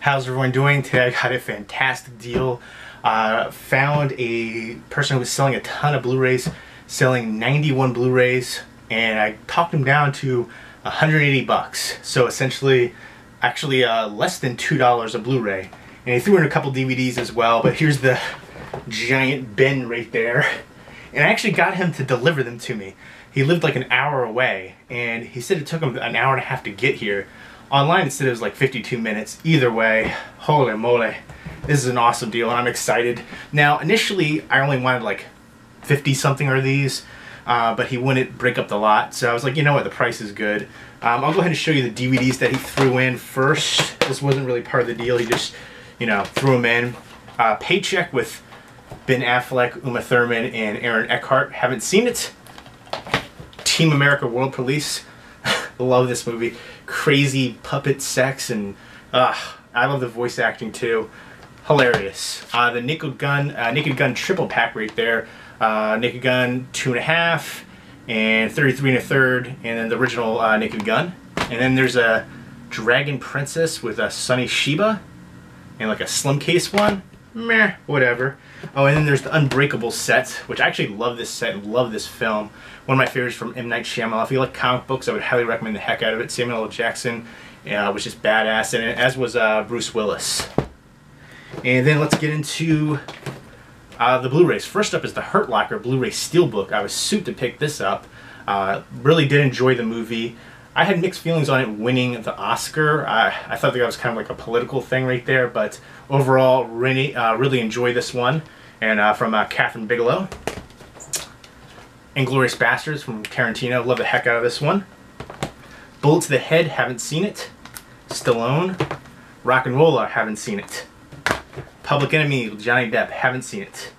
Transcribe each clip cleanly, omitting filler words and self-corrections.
How's everyone doing? Today I got a fantastic deal. Found a person who was selling a ton of Blu-rays, selling 91 Blu-rays, and I talked him down to 180 bucks. So essentially, actually less than $2 a Blu-ray. And he threw in a couple DVDs as well, but here's the giant bin right there. And I actually got him to deliver them to me. He lived like an hour away, and he said it took him an hour and a half to get here. Online it said it was like 52 minutes. Either way, holy moly, this is an awesome deal and I'm excited. Now initially I only wanted like 50 something of these, but he wouldn't break up the lot, so I was like, you know what, the price is good. I'll go ahead and show you the DVDs that he threw in first. This wasn't really part of the deal, he just, you know, threw them in. Paycheck with Ben Affleck, Uma Thurman, and Aaron Eckhart. Haven't seen it. Team America World Police. Love this movie. Crazy puppet sex, and I love the voice acting too. Hilarious. The Naked Gun triple pack right there. Naked Gun 2.5 and 33 1/3, and then the original Naked Gun. And then there's a Dragon Princess with a Sunny Sheba and like a slim case one. Meh, whatever. Oh, and then there's the Unbreakable set, which I actually love this set and love this film. One of my favorites from M. Night Shyamalan. If you like comic books, I would highly recommend the heck out of it. Samuel L. Jackson was just badass in it, as was Bruce Willis. And then let's get into the Blu-rays. First up is the Hurt Locker Blu-ray Steelbook. I was souped to pick this up. Really did enjoy the movie. I had mixed feelings on it winning the Oscar. I thought that was kind of like a political thing right there, but overall, really enjoyed this one. And from Catherine Bigelow. Inglourious Basterds from Tarantino. Love the heck out of this one. Bullet to the Head, haven't seen it. Stallone. Rock'n'Rolla, haven't seen it. Public Enemy, Johnny Depp, haven't seen it.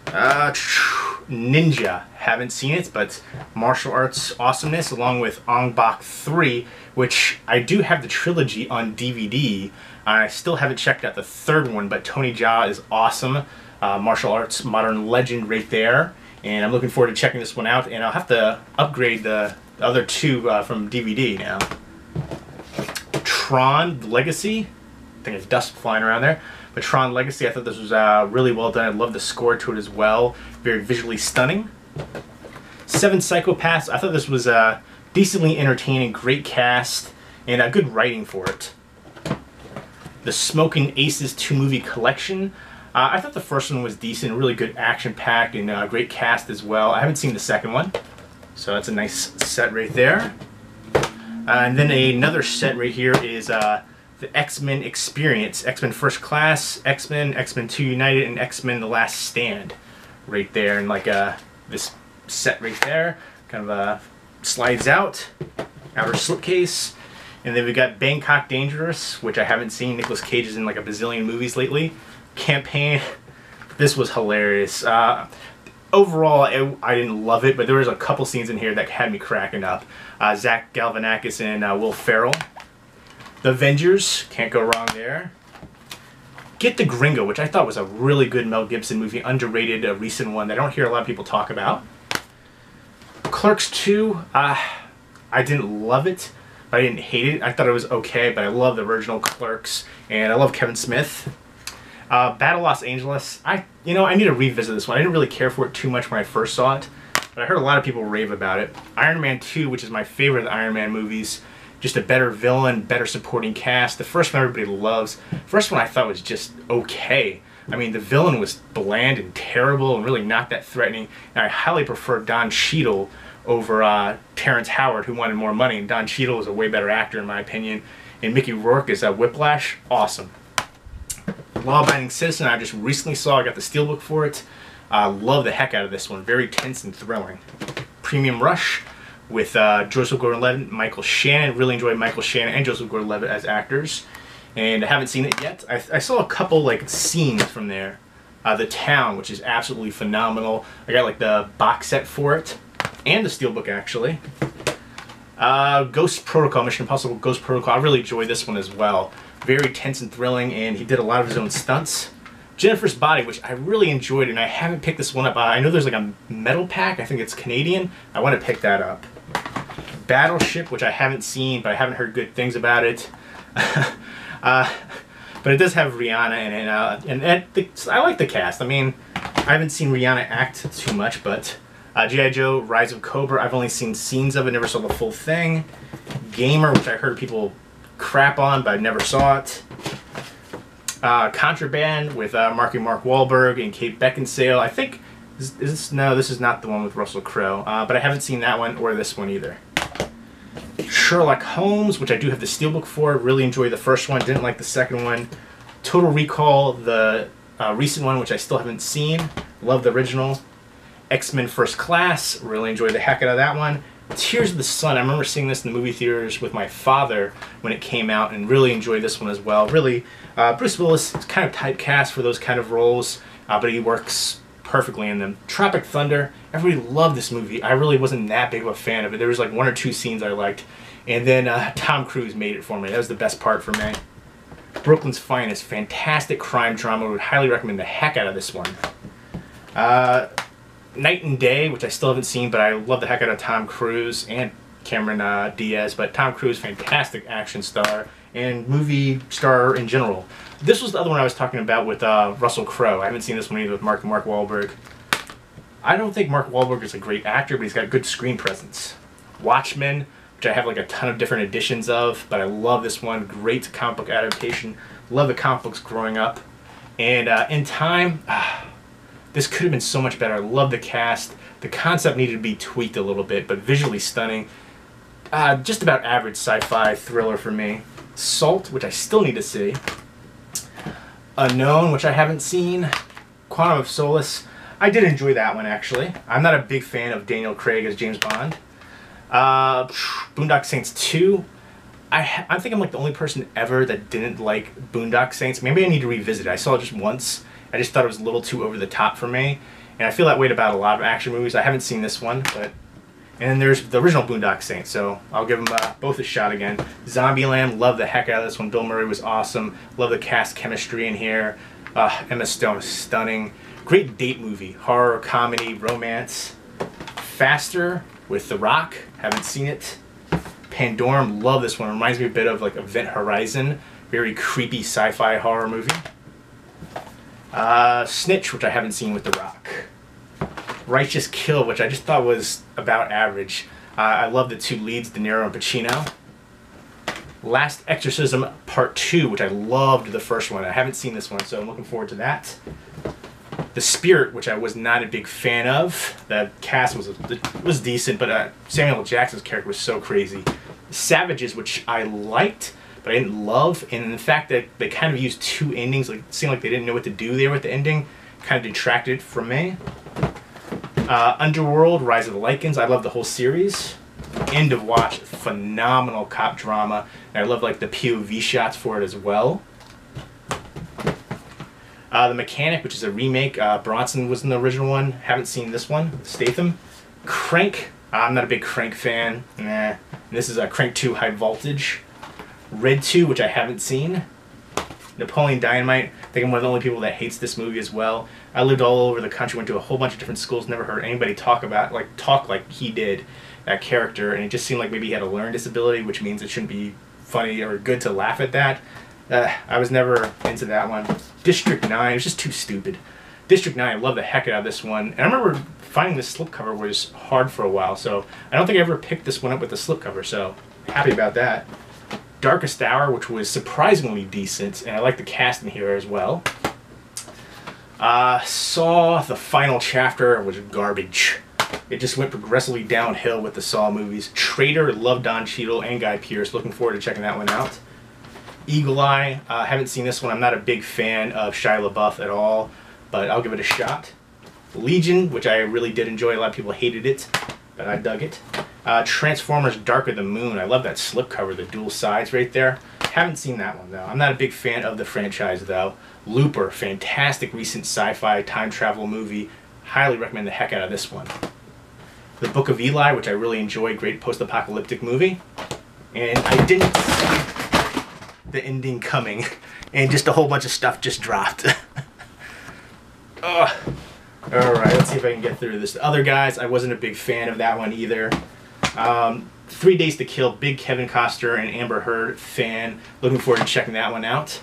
Ninja, haven't seen it, but martial arts awesomeness, along with Ong Bak 3, which I do have the trilogy on DVD. I still haven't checked out the third one, but Tony Jaa is awesome. Martial arts modern legend right there. And I'm looking forward to checking this one out, and I'll have to upgrade the other two from DVD now. Tron Legacy, I think it's dust flying around there, but Tron Legacy, I thought this was really well done. I love the score to it as well, very visually stunning. Seven Psychopaths, I thought this was decently entertaining, great cast, and good writing for it. The Smoking Aces 2-movie collection. I thought the first one was decent, really good action-packed, and great cast as well. I haven't seen the second one, so that's a nice set right there. And then another set right here is the X-Men Experience. X-Men First Class, X-Men, X-Men 2 United, and X-Men The Last Stand right there. And like this set right there kind of slides out, outer slipcase. And then we got Bangkok Dangerous, which I haven't seen. Nicolas Cage is in like a bazillion movies lately. Campaign, this was hilarious. Overall, I didn't love it, but there was a couple scenes in here that had me cracking up. Zach Galifianakis and Will Ferrell. The Avengers, can't go wrong there. Get the Gringo, which I thought was a really good Mel Gibson movie, underrated, a recent one that I don't hear a lot of people talk about. Clerks 2, I didn't love it, but I didn't hate it. I thought it was okay, but I love the original Clerks, and I love Kevin Smith. Battle Los Angeles, I need to revisit this one. I didn't really care for it too much when I first saw it, but I heard a lot of people rave about it. Iron Man 2, which is my favorite of the Iron Man movies. Just a better villain, better supporting cast. The first one everybody loves. First one I thought was just okay. I mean, the villain was bland and terrible and really not that threatening. And I highly prefer Don Cheadle over Terrence Howard, who wanted more money. And Don Cheadle was a way better actor in my opinion. And Mickey Rourke is Whiplash. Awesome. Law-Abiding Citizen, I just recently saw. I got the steelbook for it. Love the heck out of this one. Very tense and thrilling. Premium Rush with Joseph Gordon-Levitt, Michael Shannon. Really enjoyed Michael Shannon and Joseph Gordon-Levitt as actors. And I haven't seen it yet. I saw a couple like scenes from there. The Town, which is absolutely phenomenal. I got like the box set for it. And the steelbook actually. Ghost Protocol, Mission Impossible Ghost Protocol. I really enjoyed this one as well. Very tense and thrilling, and he did a lot of his own stunts. Jennifer's Body, which I really enjoyed, and I haven't picked this one up. I know there's like a metal pack. I think it's Canadian. I want to pick that up. Battleship, which I haven't seen, but I haven't heard good things about it. But it does have Rihanna in it, I like the cast. I mean, I haven't seen Rihanna act too much, but G.I. Joe, Rise of Cobra, I've only seen scenes of it, never saw the full thing. Gamer, which I heard people crap on, but I never saw it. Contraband with Marky Mark Wahlberg and Kate Beckinsale. I think, no, this is not the one with Russell Crowe, but I haven't seen that one or this one either. Sherlock Holmes, which I do have the steelbook for. Really enjoyed the first one, didn't like the second one. Total Recall, the recent one, which I still haven't seen. Love the original. X-Men First Class, really enjoyed the heck out of that one. Tears of the Sun, I remember seeing this in the movie theaters with my father when it came out, and really enjoyed this one as well. Really, Bruce Willis is kind of typecast for those kind of roles, but he works perfectly in them. Tropic Thunder, everybody loved this movie. I really wasn't that big of a fan of it. There was like one or two scenes I liked, and then Tom Cruise made it for me. That was the best part for me. Brooklyn's Finest, fantastic crime drama. Would highly recommend the heck out of this one. Night and Day, which I still haven't seen, but I love the heck out of Tom Cruise and Cameron Diaz. But Tom Cruise, fantastic action star and movie star in general. This was the other one I was talking about with Russell Crowe. I haven't seen this one either with Mark Wahlberg. I don't think Mark Wahlberg is a great actor, but he's got good screen presence. Watchmen, which I have like a ton of different editions of, but I love this one. Great comic book adaptation. Love the comic books growing up. And In Time, this could have been so much better. I love the cast. The concept needed to be tweaked a little bit, but visually stunning. Just about average sci-fi thriller for me. Salt, which I still need to see. Unknown, which I haven't seen. Quantum of Solace. I did enjoy that one, actually. I'm not a big fan of Daniel Craig as James Bond. Boondock Saints 2. I think I'm like the only person ever that didn't like Boondock Saints. Maybe I need to revisit it. I saw it just once. I just thought it was a little too over the top for me. And I feel that way about a lot of action movies. I haven't seen this one, but... And then there's the original Boondock Saints, so I'll give them both a shot again. Zombieland, love the heck out of this one. Bill Murray was awesome. Love the cast chemistry in here. Emma Stone is stunning. Great date movie. Horror, comedy, romance. Faster with The Rock. Haven't seen it. Pandorum, love this one. Reminds me a bit of like Event Horizon. Very creepy sci-fi horror movie. Snitch, which I haven't seen with The Rock. Righteous Kill, which I just thought was about average. I love the two leads, De Niro and Pacino. Last Exorcism Part 2, which I loved the first one. I haven't seen this one, so I'm looking forward to that. The Spirit, which I was not a big fan of. The cast was decent, but Samuel L. Jackson's character was so crazy. Savages, which I liked, but I didn't love. And in fact, they kind of used two endings. Like, it seemed like they didn't know what to do there with the ending. Kind of detracted from me. Underworld, Rise of the Lycans. I love the whole series. End of Watch, phenomenal cop drama. And I love like the POV shots for it as well. The Mechanic, which is a remake. Bronson was in the original one. Haven't seen this one. Statham. Crank. I'm not a big Crank fan. Nah. And this is Crank 2 High Voltage. Red 2, which I haven't seen. Napoleon Dynamite. I think I'm one of the only people that hates this movie as well. I lived all over the country, went to a whole bunch of different schools, never heard anybody talk like he did, that character, and it just seemed like maybe he had a learning disability, which means it shouldn't be funny or good to laugh at that. I was never into that one. District 9, it was just too stupid. District 9, I love the heck out of this one. And I remember finding this slipcover was hard for a while, so I don't think I ever picked this one up with the slipcover, so happy about that. Darkest Hour, which was surprisingly decent, and I like the cast in here as well. Saw, the final chapter was garbage. It just went progressively downhill with the Saw movies. Traitor, love Don Cheadle and Guy Pearce. Looking forward to checking that one out. Eagle Eye, haven't seen this one. I'm not a big fan of Shia LaBeouf at all, but I'll give it a shot. Legion, which I really did enjoy. A lot of people hated it, but I dug it. Transformers Dark of the Moon. I love that slipcover, the dual sides right there. Haven't seen that one, though. I'm not a big fan of the franchise, though. Looper, fantastic recent sci-fi time travel movie. Highly recommend the heck out of this one. The Book of Eli, which I really enjoy. Great post-apocalyptic movie. And I didn't see the ending coming. And just a whole bunch of stuff just dropped. Alright, let's see if I can get through this. The Other Guys, I wasn't a big fan of that one either. 3 Days to Kill, big Kevin Costner and Amber Heard fan. Looking forward to checking that one out.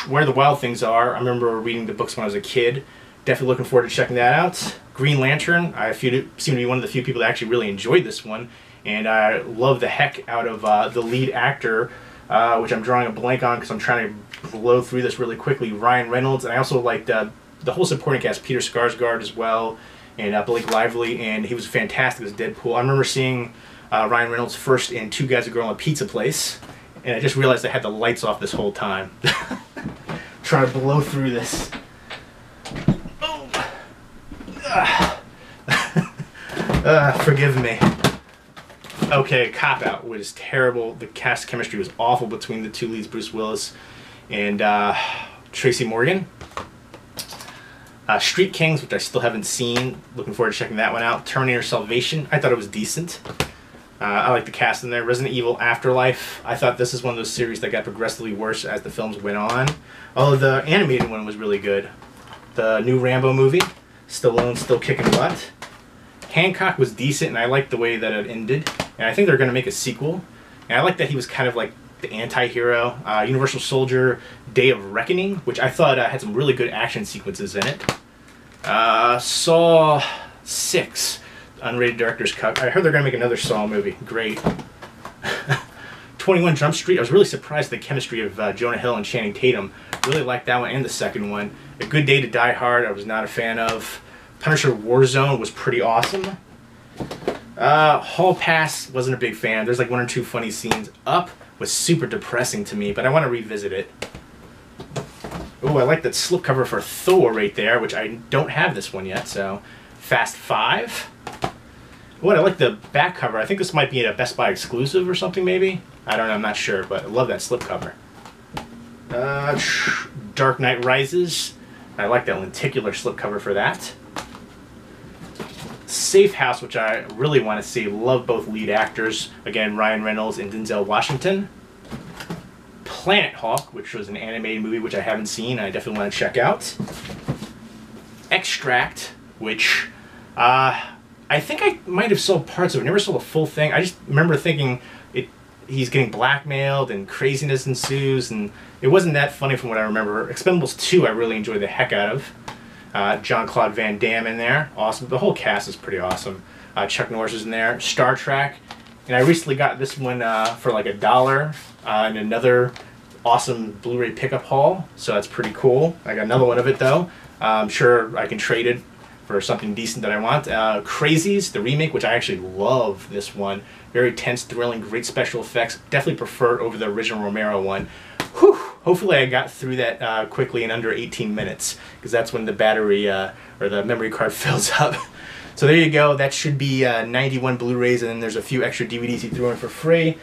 Where the Wild Things Are. I remember reading the books when I was a kid. Definitely looking forward to checking that out. Green Lantern. I seem to be one of the few people that actually really enjoyed this one. And I love the heck out of the lead actor, which I'm drawing a blank on because I'm trying to blow through this really quickly, Ryan Reynolds. And I also liked the whole supporting cast, Peter Skarsgård as well, and Blake Lively, and he was fantastic as Deadpool. I remember seeing Ryan Reynolds first in Two Guys, a Girl, and a Pizza Place, and I just realized I had the lights off this whole time. Trying to blow through this. Forgive me. Okay, Cop Out was terrible. The cast chemistry was awful between the two leads, Bruce Willis and Tracy Morgan. Street Kings, which I still haven't seen. Looking forward to checking that one out. Terminator Salvation. I thought it was decent. I like the cast in there. Resident Evil Afterlife. I thought this is one of those series that got progressively worse as the films went on. Although the animated one was really good. The new Rambo movie. Stallone still kicking butt. Hancock was decent, and I liked the way that it ended. And I think they're going to make a sequel. And I like that he was kind of like the anti-hero. Universal Soldier, Day of Reckoning, which I thought had some really good action sequences in it. Saw 6, unrated director's cut. I heard they're going to make another Saw movie. Great. 21 Jump Street. I was really surprised at the chemistry of Jonah Hill and Channing Tatum. Really liked that one and the second one. A Good Day to Die Hard, I was not a fan of. Punisher Warzone was pretty awesome. Hall Pass, wasn't a big fan. There's like 1 or 2 funny scenes. Up was super depressing to me, but I want to revisit it. Oh, I like that slipcover for Thor right there, which I don't have this one yet, so. Fast 5. Oh, I like the back cover. I think this might be a Best Buy exclusive or something, maybe? I don't know, I'm not sure, but I love that slipcover. Dark Knight Rises. I like that lenticular slipcover for that. Safe House, which I really want to see. Love both lead actors. Again, Ryan Reynolds and Denzel Washington. Planet Hawk, which was an animated movie which I haven't seen. I definitely want to check out. Extract, which I think I might have sold parts of it. Never saw the full thing. I just remember thinking he's getting blackmailed and craziness ensues, and it wasn't that funny from what I remember. Expendables 2 I really enjoyed the heck out of. Jean-Claude Van Damme in there. Awesome. The whole cast is pretty awesome. Chuck Norris is in there. Star Trek. And I recently got this one for like $1 in another awesome Blu-ray pickup haul. So that's pretty cool. I got another one of it though. I'm sure I can trade it for something decent that I want. Crazies, the remake, which I actually love this one. Very tense, thrilling, great special effects. Definitely prefer it over the original Romero one. Whew. Hopefully I got through that quickly in under 18 minutes, because that's when the battery or the memory card fills up. So there you go. That should be 91 Blu-rays, and then there's a few extra DVDs he threw in for free,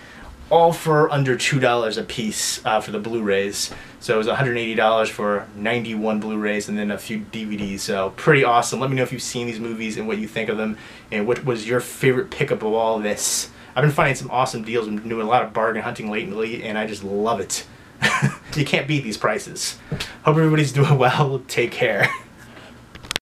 all for under $2 a piece for the Blu-rays. So it was $180 for 91 Blu-rays and then a few DVDs. So pretty awesome. Let me know if you've seen these movies and what you think of them, and what was your favorite pickup of all this. I've been finding some awesome deals. I've been doing a lot of bargain hunting lately, and I just love it. You can't beat these prices. Hope everybody's doing well. Take care.